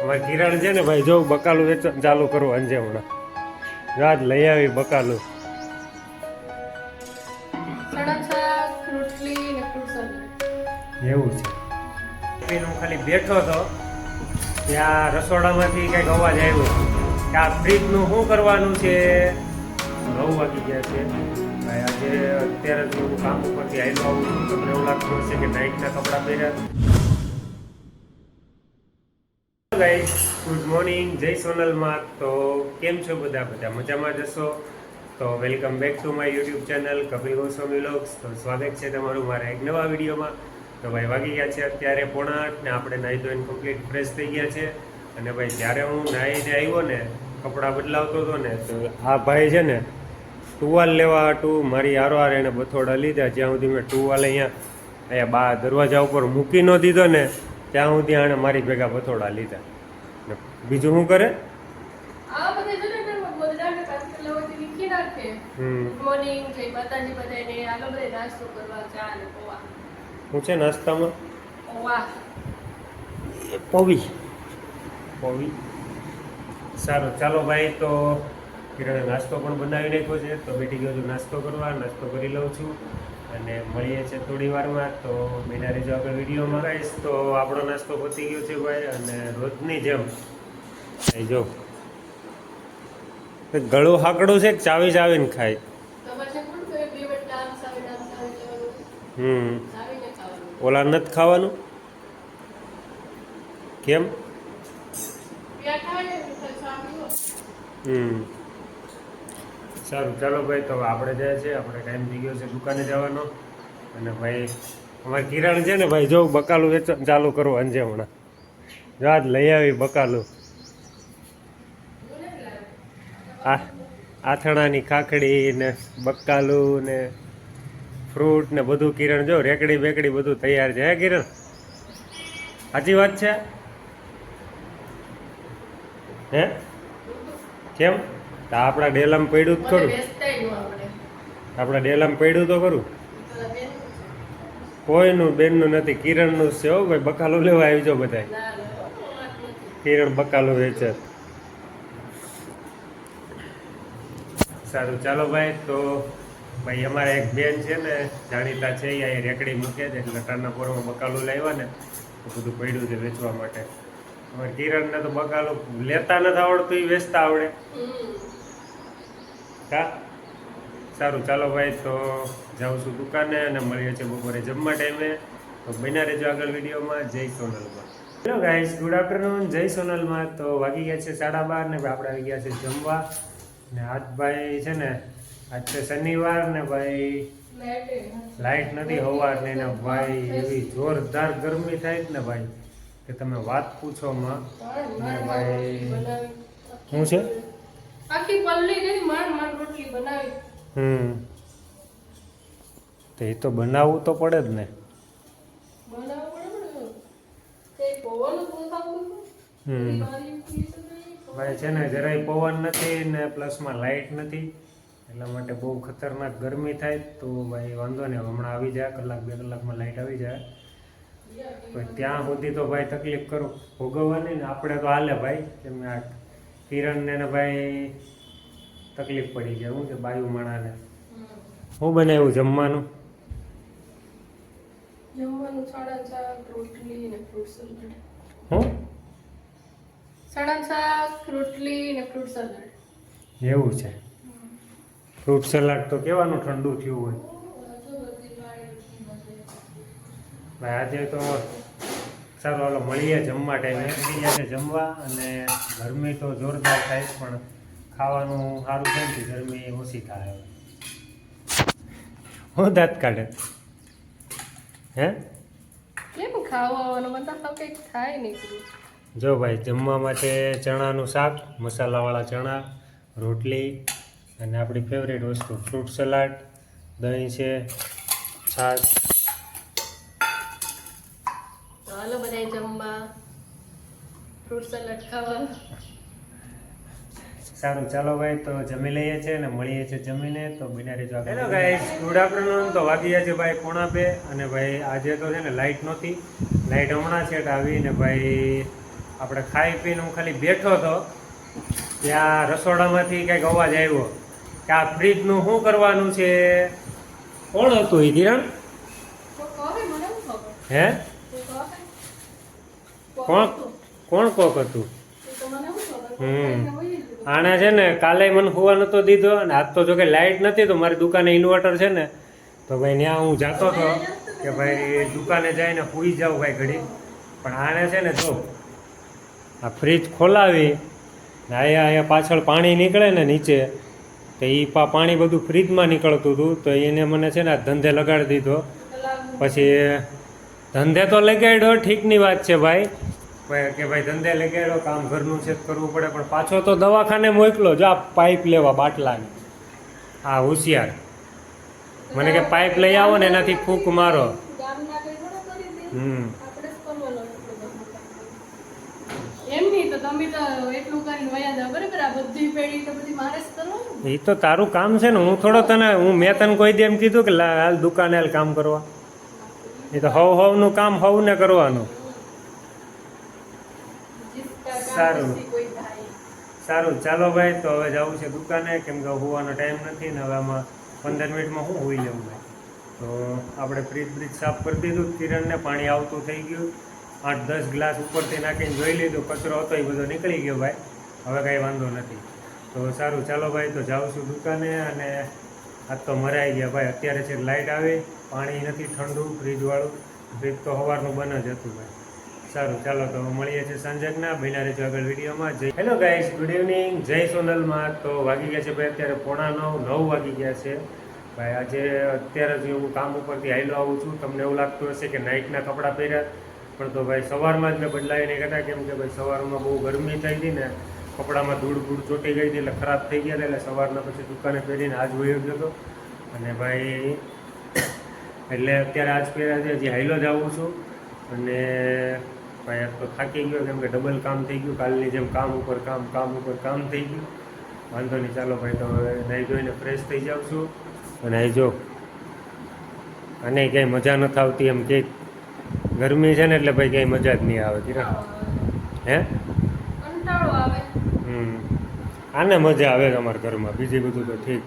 અમારે કિરણ છે ને ભાઈ જો બકાલું વેચવાનું ચાલુ કરવું અંજે હમણાં રાત લઈ આવી બકાલું એવું છે હું ખાલી બેઠો હતો ત્યાં રસોડામાંથી કંઈક અવાજ આવ્યો કે આ ફ્રીજનું શું કરવાનું છે 9 વાગી ગયા છે ભાઈ આજે અત્યારે જ હું કામ ઉપરથી આવ્યો આવું છું તમને એવું લાગતું હશે કે નાઇટના કપડાં પહેર્યા ગાઈસ ગુડ મોર્નિંગ જય સોનલમાં તો કેમ છો બધા મજામાં જશો તો welcome back to my YouTube channel Kapil Goswami vlogs તો સ્વાગત છે તમારું મારા એક નવા વિડીયોમાં તો ભાઈ વાગી ગયા છે અત્યારે 7:30 ને આપણે નાહી ધોઈને કમ્પ્લીટ ફ્રેશ થઈ ગયા છે અને ભાઈ જ્યારે હું નાહીને આવ્યો ને કપડાં બદલાવતો હતો ને તો આ ભાઈ છે ને ટુવાલ લેવા હતું મારી હારવાર એને બથોડા લીધા જ્યાં સુધી મેં ટુવાલ અહીંયા બા દરવાજા ઉપર મૂકી ન દીધો ને ત્યાં સુધી આણે મારી ભેગા બથોડા લીધા બીજું શું કરે શું છે નાસ્તામાં પૌવી સારું ચાલો ભાઈ તો કિરણે નાસ્તો પણ બનાવી નાખ્યો છે તો બેઠી ગયો છું નાસ્તો કરવા નાસ્તો કરી લઉં છું અને મળીએ છીએ થોડી વારમાં તો બિના રહેજો આપણે વિડીયોમાં ગાઈશ તો આપણો નાસ્તો પતી ગયો છે ભાઈ અને રોજની જેમ એ જો ગળું હાકડું છે ચાવીને ખાય ઓલા નથી ખાવાનું કેમ સારું ચાલો ભાઈ તો આપણે જાય છે આપણે ટાઈમ થઈ ગયો છે દુકાને જવાનો અને ભાઈ અમારે કિરણ છે ને ભાઈ જો બકાલું વેચવાનું ચાલુ કરવું અંજે હમણાં રાત લઈ આવી બકાલું આથણાની ખાખડી ને બકાલું ને ફ્રૂટ ને બધું કિરણ જો રેકડી બેકડી બધું તૈયાર છે હે કિરણ સાચી વાત છે હે કેમ તો આપણા ડેલામાં પડ્યું જ ખરું આપણા ડેલામાં પડ્યું તો ખરું કોઈનું બેનનું નથી કિરણનું છે હો ભાઈ બકાલું લેવા આવી જાઓ બધા કિરણ બકાલું વેચે સારું ચાલો ભાઈ તો ભાઈ અમારે એક બેન છે ને જાણીતા છે એ રેકડી મૂકે છે એટલે લટારના પોરમાં બકાલું લાવ્યા ને તો બધું પડ્યું છે વેચવા માટે અમારે કિરણને તો બકાલું લેતા નથી આવડતું એ વેચતા આવડે હા સારું ચાલો ભાઈ તો જાઉં છું દુકાને અને મળીએ છીએ બપોરે જમવા ટાઈમે તો બન્યા રહેજો આગળ વિડીયોમાં જય સોનલમાં હેલો ગાઈસ ગુડ આફ્ટરનૂન જય સોનલમાં તો વાગી ગયા છે 12:30 ને આપણે આવી ગયા છે જમવા ને આજ ભાઈ છે ને આજ છે શનિવાર ને ભાઈ લાઈટ નથી સવારની ને ભાઈ એવી જોરદાર ગરમી થાય ને ભાઈ કે તમે વાત પૂછો માં ને ભાઈ શું છે આખી પલ્લી ગઈ માંડ રોટલી બનાવી તો એ તો બનાવવું તો પડે જ ને ભાઈ છે ને જરાય પવન નથી ને પ્લસમાં લાઇટ નથી એટલા માટે બહુ ખતરનાક ગરમી થાય તો ભાઈ વાંધો નહીં હમણાં આવી જાય કલાક 2 કલાકમાં લાઇટ આવી જાય પણ ત્યાં સુધી તો ભાઈ તકલીફ કરું ભોગવવાની ને આપણે તો હાલે ભાઈ કેમ આ કિરણને ને ભાઈ તકલીફ પડી જાય હું કે બાયુ માણાને શું બનાવ્યું જમવાનું સાડા શાક રોટલી ને ફ્રૂટ સલાડ હું સાડા શાક રોટલી ને ફ્રૂટ સલાડ એવું છે ફ્રૂટ સલાડ તો કેવાનું ઠંડુ થયું હોય ભાઈ આજે તો સારું હાલો મળીએ જમવા ટાઈમે થઈ ગયા છે જમવા અને ગરમી તો જોરદાર થાય પણ ખાવાનું સારું થાય ને ગરમી ઓછી થાય હું દાંત કાઢે હે કેમ ખાવાનું બધા કંઈક થાય નહીં જો ભાઈ જમવા માટે ચણાનું શાક મસાલાવાળા ચણા રોટલી અને આપણી ફેવરેટ વસ્તુ ફ્રૂટ સલાડ દહીં છે છાશ હાલો બધા જમવા ફ્રૂટ સલાડ ખાવા સારું ચાલો ભાઈ તો જમી લઈએ છીએ અને મળીએ છીએ જમીને તો બિના રહેજો હેલો ગાઈસ ગુડ આફ્ટરનૂન તો વાગી ગયા છે ભાઈ 9:30 અને ભાઈ આજે તો છે ને લાઇટ નહોતી લાઇટ હમણાં છે આવીને ભાઈ આપણે ખાઈ પીને હું ખાલી બેઠો હતો ત્યાં રસોડામાંથી કંઈક અવાજ આવ્યો કે આ ફ્રીજનું શું કરવાનું છે. કોણ હતું એ કિરણ? હે કોણ કોણ કોક હતું? આને છે ને કાલે મને હોવા નતો દીધો અને આજ તો જો કે લાઇટ નથી તો મારી દુકાને ઇન્વર્ટર છે ને તો ભાઈ ત્યાં હું જાતો હતો કે ભાઈ દુકાને જઈને સૂઈ જાઉં ભાઈ ઘડી. પણ આને છે ને જો આ ફ્રીજ ખોલાવી ને અહીંયા પાછળ પાણી નીકળે ને નીચે તો એ પાણી બધું ફ્રીજમાં નીકળતું હતું તો એને મને છે ને આ ધંધે લગાડી દીધો. પછી ધંધે તો લગાડ્યો ઠીકની વાત છે ભાઈ કે ભાઈ ધંધે લગાડ્યો કામ ઘરનું છે કરવું પડે પણ પાછો તો દવાખાને મોકલો જો આ પાઇપ લેવા બાટલાની. હા હોશિયાર મને કે પાઇપ લઈ આવો ને એનાથી ફૂંક મારો. એ તો તારું કામ છે ને. હું થોડો મેં તને કોઈ દી એમ કીધું કે હાલ દુકાને હાલ કામ કરવા. એ તો હવનું કામ હવને કરવાનું. સારું સારું ચાલો ભાઈ તો હવે જવું છે દુકાને કેમ કે હોવાનો ટાઈમ નથી ને હવે આમાં 15 મિનિટમાં હું હોઈ લઉં ભાઈ. તો આપણે ફ્રીજ સાફ કરી દીધું. કિરણને પાણી આવતું થઈ ગયું. 8-10 ગ્લાસ ઉપરથી નાખીને જોઈ લીધું કચરો હતો એ બધો નીકળી ગયો ભાઈ. હવે કાંઈ વાંધો નથી. તો સારું ચાલો ભાઈ તો જાઉં છું દુકાને. અને આજ તો મરાઈ ગયા ભાઈ. અત્યારે છે લાઇટ આવી પાણી નથી ઠંડુ ફ્રીજવાળું. ફ્રીજ તો સવારનું બંધ જ હતું ભાઈ. સારું ચાલો તો મળીએ છીએ સાંજકના. બન્યા રહેજો આગળ વિડીયોમાં. હેલો ગાઈસ, ગુડ ઇવનિંગ, જય સોનલમાં. તો વાગી ગયા છે ભાઈ અત્યારે 8:45 વાગી ગયા છે ભાઈ. આજે અત્યારે જ હું કામ ઉપરથી હાઈલો આવું છું. તમને એવું લાગતું હશે કે નાઇટના કપડાં પહેર્યા પણ તો ભાઈ સવારમાં જ મેં બદલાવીને ગયા કેમ કે ભાઈ સવારમાં બહુ ગરમી થઈ હતી ને કપડામાં ધૂળ ચોટી ગઈ હતી એટલે ખરાબ થઈ ગયા હતા. એટલે સવારના પછી દુકાને પહેરીને આજ વયો ગયો હતો. અને ભાઈ એટલે અત્યારે આજ પહેર્યા છે. હજી હાઈલો જ આવું છું. અને ભાઈ આજ તો થાકી ગયો કેમ કે ડબલ કામ થઈ ગયું. કાલની જેમ કામ ઉપર કામ થઈ ગયું. વાંધો નહીં ચાલો ભાઈ તો હવે નાહી ધોઈને ફ્રેશ થઈ જાઉં છું. અને અહીં જો આને ક્યાંય મજા નથી આવતી એમ કે ગરમી છે ને એટલે ભાઈ ક્યાંય મજા જ નહીં આવે. કિરણ હે આને મજા આવે અમારા ઘરમાં. બીજી બધું તો ઠીક.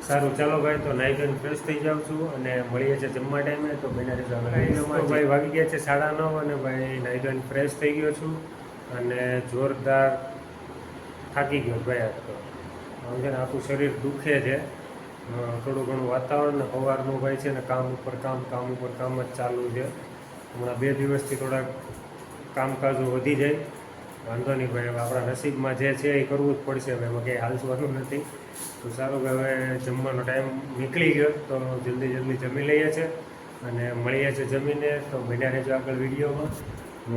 સારું ચાલો ભાઈ તો નાહી ધોઈને ફ્રેશ થઈ જાઉં છું અને મળીએ છીએ જમવા ટાઈમે. તો બના રહેજો ભાઈ. વાગી ગયા છે 9:30 અને ભાઈ નાહી ધોઈને ફ્રેશ થઈ ગયો છું અને જોરદાર થાકી ગયો ભાઈ. આજ તો આમ છે ને આખું શરીર દુખે છે. થોડું ઘણું વાતાવરણ ને સવારનું ભાઈ છે ને કામ ઉપર કામ જ ચાલુ છે. હમણાં 2 દિવસથી થોડાક કામકાજો વધી જાય. વાંધો નહીં ભાઈ. હવે આપણા નસીબમાં જે છે એ કરવું જ પડશે. હવે એમાં કંઈ હાલવાનું નથી. તો સારું કે હવે જમવાનો ટાઈમ નીકળી ગયો તો જલ્દી જમી લઈએ છીએ અને મળીએ છીએ જમીને. તો બન્યા રહેજો આગળ વિડીયોમાં.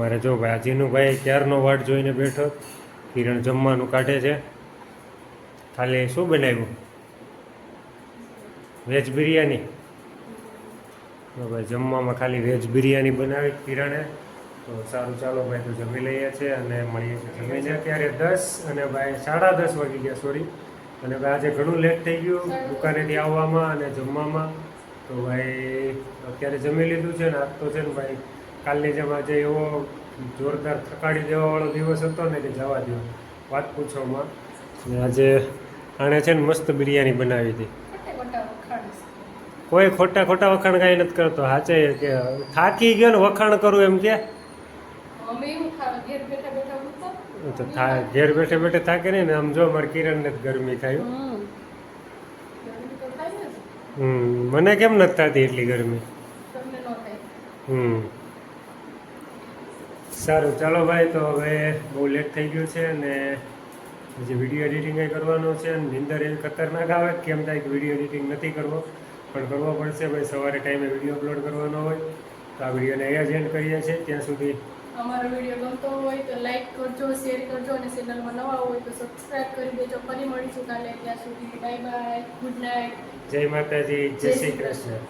મારે જો ભાઈ આજીનું ભાઈ ક્યારનો વાટ જોઈને બેઠો. કિરણ જમવાનું કાઢે છે. ખાલી શું બનાવ્યું? વેજ બિરયાની. તો ભાઈ જમવામાં ખાલી વેજ બિરયાની બનાવી કિરણે. તો સારું ચાલો ભાઈ તો જમી લઈએ છીએ અને મળીએ છીએ. જમી છે અત્યારે 10 અને ભાઈ 10:30 વાગી ગયા સોરી. અને ભાઈ આજે ઘણું લેટ થઈ ગયું દુકાનેથી આવવામાં અને જમવામાં. તો ભાઈ અત્યારે જમી લીધું છે ને આજ તો છે ને ભાઈ કાલની જેમ આજે એવો જોરદાર થકાડી દેવાવાળો દિવસ હતો ને કે જવા દો વાત પૂછવામાં. અને આજે આણે છે ને મસ્ત બિરયાની બનાવી હતી. કોઈ ખોટા વખાણ કાંઈ નથી કરતો. સાચે કે થાકી ગયો ને વખાણ કરું એમ કે તો ઘેર બેઠે થાકે નહીં ને. આમ જો મારે કિરણને ગરમી થાય. મને કેમ નથી થતી એટલી ગરમી. સારું ચાલો ભાઈ તો હવે બહુ લેટ થઈ ગયું છે અને જે વિડીયો એડિટિંગ કરવાનો છે. નિંદર એવી ખતરનાક આવે કેમ થાય કે વિડીયો એડિટિંગ નથી કરવો પણ કરવો પડશે ભાઈ. સવારે ટાઈમે વિડીયો અપલોડ કરવાનો હોય તો આ વિડીયોને અહીંયા જ એન્ડ કરીએ છીએ. ત્યાં સુધી અમારો વિડીયો ગમતો હોય તો લાઈક કરજો, શેર કરજો અને ચેનલમાં નવા હોય તો સબસ્ક્રાઇબ કરી દેજો. ફરી મળીશું કાલે. ત્યાં સુધી બાય બાય, ગુડ નાઇટ, જય માતાજી, જય શ્રી કૃષ્ણ.